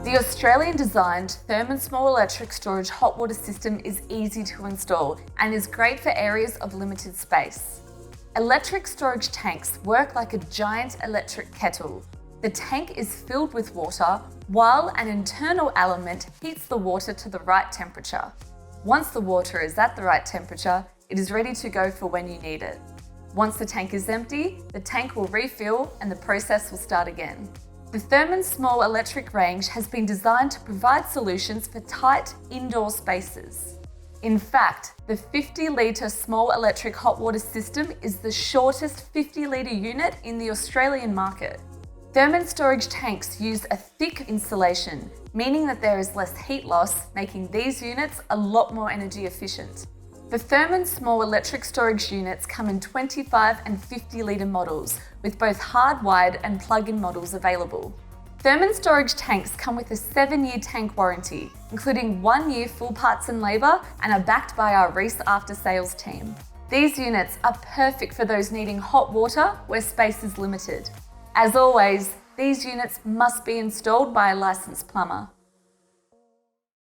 The Australian-designed Thermon Small Electric Storage hot water system is easy to install and is great for areas of limited space. Electric storage tanks work like a giant electric kettle. The tank is filled with water while an internal element heats the water to the right temperature. Once the water is at the right temperature, it is ready to go for when you need it. Once the tank is empty, the tank will refill and the process will start again. The Thermon Small Electric range has been designed to provide solutions for tight indoor spaces. In fact, the 50-litre small electric hot water system is the shortest 50-litre unit in the Australian market. Thermon storage tanks use a thick insulation, meaning that there is less heat loss, making these units a lot more energy efficient. The Thermon Small Electric Storage units come in 25 and 50-litre models, with both hardwired and plug-in models available. Thermon storage tanks come with a 7-year tank warranty, including 1 year full parts and labour, and are backed by our Reece after-sales team. These units are perfect for those needing hot water where space is limited. As always, these units must be installed by a licensed plumber.